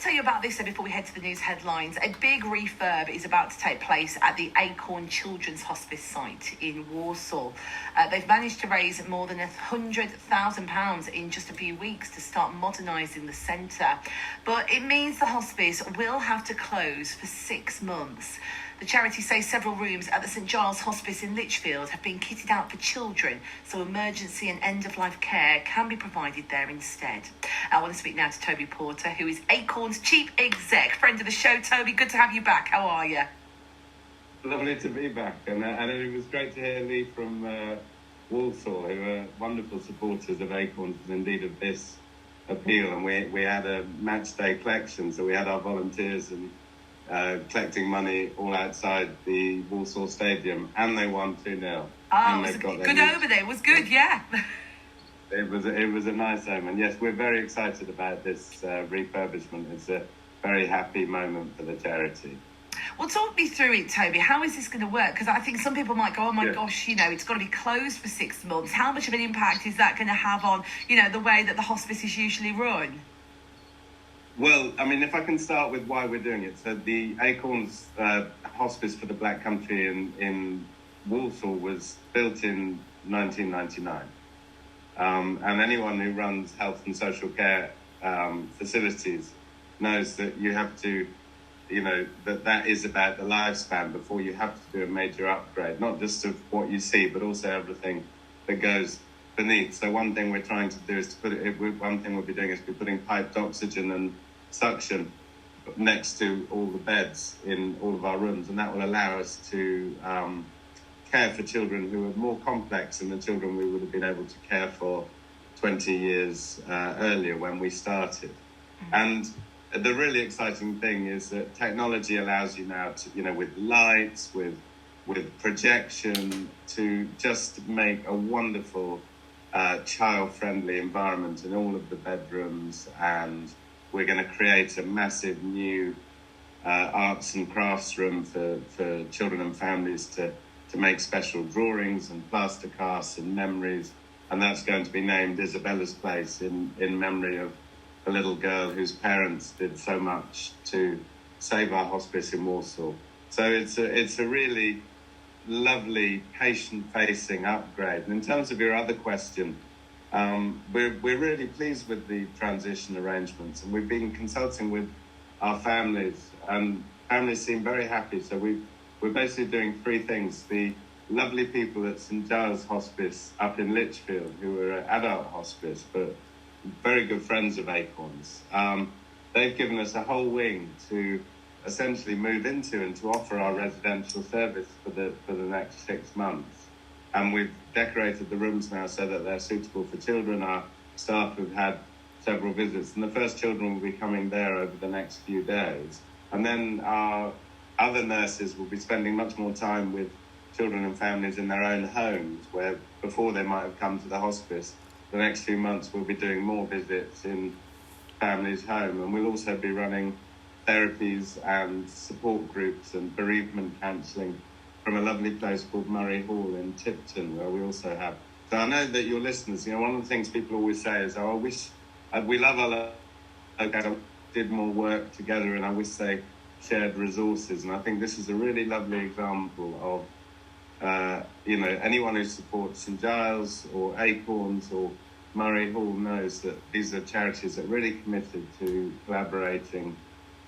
tell you about this before we head to the news headlines. A big refurb is about to take place at the Acorns Children's Hospice site in Warsaw. They've managed to raise more than £100,000 in just a few weeks to start modernising the centre. But it means the hospice will have to close for 6 months. The charity says several rooms at the St Giles Hospice in Lichfield have been kitted out for children, so emergency and end-of-life care can be provided there instead. I want to speak now to Toby Porter, who is Acorns Chief Exec. Friend of the show, Toby, good to have you back. How are you? Lovely to be back, and it was great to hear Lee from Walsall, who are wonderful supporters of Acorns and indeed of this appeal. And we had a match day collection, so we had our volunteers and collecting money all outside the Walsall Stadium, and they won 2-0. Oh, it was good over there. It was good, yeah. It was a nice home, and yes, we're very excited about this refurbishment. It's a very happy moment for the charity. Well, talk me through it, Toby. How is this going to work? Because I think some people might go, oh my gosh, it's got to be closed for 6 months. How much of an impact is that going to have on, the way that the hospice is usually run? Well, I mean, if I can start with why we're doing it. So the Acorns Hospice for the Black Country in Walsall was built in 1999. And anyone who runs health and social care facilities knows that you have to, that is about the lifespan before you have to do a major upgrade, not just of what you see, but also everything that goes beneath. So one thing we're trying to do is one thing we'll be doing is be putting piped oxygen and suction next to all the beds in all of our rooms, and that will allow us to care for children who are more complex than the children we would have been able to care for 20 years earlier when we started. And the really exciting thing is that technology allows you now to, with lights, with projection, to just make a wonderful child-friendly environment in all of the bedrooms. And we're going to create a massive new arts and crafts room for children and families to make special drawings and plaster casts and memories. And that's going to be named Isabella's Place in memory of a little girl whose parents did so much to save our hospice in Warsaw. So it's a really lovely patient-facing upgrade. And in terms of your other question, we're really pleased with the transition arrangements, and we've been consulting with our families, and families seem very happy. So we're basically doing 3 things. The lovely people at St Giles Hospice up in Lichfield, who are an adult hospice, but very good friends of Acorns, they've given us a whole wing to essentially move into and to offer our residential service for the next 6 months. And we've decorated the rooms now so that they're suitable for children. Our staff have had several visits, and the first children will be coming there over the next few days. And then our other nurses will be spending much more time with children and families in their own homes, where before they might have come to the hospice. The next few months we'll be doing more visits in families' home, and we'll also be running therapies and support groups and bereavement counselling from a lovely place called Murray Hall in Tipton, where we also have. So I know that your listeners, one of the things people always say is, I wish, we love our local, did more work together, and I wish they shared resources. And I think this is a really lovely example of, anyone who supports St Giles or Acorns or Murray Hall knows that these are charities that are really committed to collaborating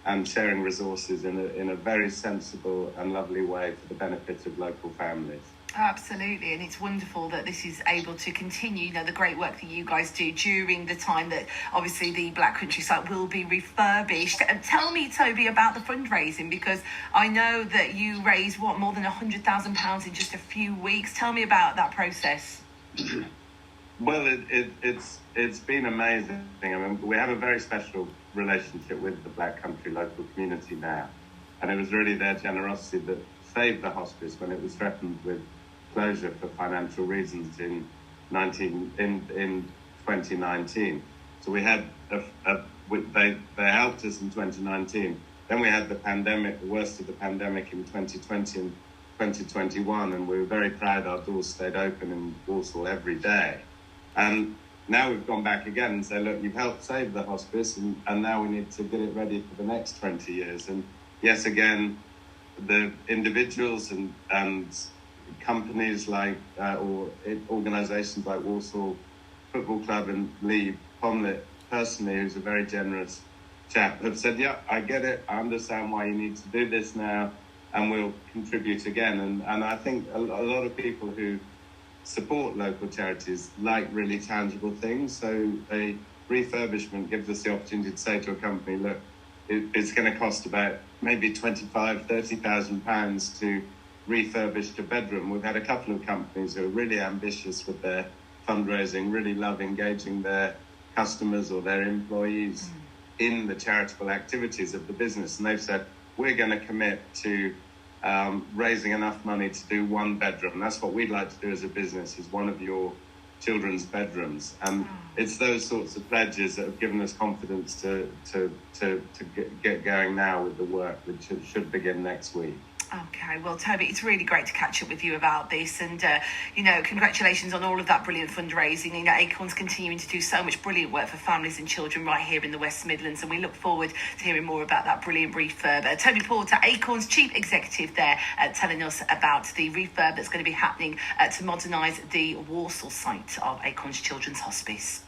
and sharing resources in a very sensible and lovely way for the benefit of local families. Absolutely, and it's wonderful that this is able to continue, the great work that you guys do during the time that obviously the Black Country site will be refurbished. And tell me, Toby, about the fundraising, because I know that you raised, more than £100,000 in just a few weeks. Tell me about that process. Well, it's been amazing. I mean, we have a very special relationship with the Black Country local community now, and it was really their generosity that saved the hospice when it was threatened with closure for financial reasons in 2019. So we had they helped us in 2019. Then we had the pandemic, the worst of the pandemic, in 2020 and 2021, and we were very proud our doors stayed open in Walsall every day. And now we've gone back again and said, look, you've helped save the hospice, and now we need to get it ready for the next 20 years. And yes, again, the individuals and companies like, or organisations like Walsall Football Club and Lee Pomlet, personally, who's a very generous chap, have said, yeah, I get it, I understand why you need to do this now, and we'll contribute again. And I think a lot of people who support local charities like really tangible things. So a refurbishment gives us the opportunity to say to a company, look, it's going to cost about maybe £25,000-30,000 to refurbish a bedroom. We've had a couple of companies who are really ambitious with their fundraising, really love engaging their customers or their employees in the charitable activities of the business. And they've said, we're going to commit to raising enough money to do one bedroom. That's what we'd like to do as a business, is one of your children's bedrooms. And it's those sorts of pledges that have given us confidence to get going now with the work, which should begin next week. Okay, well, Toby, it's really great to catch up with you about this, and congratulations on all of that brilliant fundraising. Acorns continuing to do so much brilliant work for families and children right here in the West Midlands, and we look forward to hearing more about that brilliant refurb. Toby Porter, Acorns Chief Executive there, telling us about the refurb that's going to be happening to modernise the Walsall site of Acorns Children's Hospice.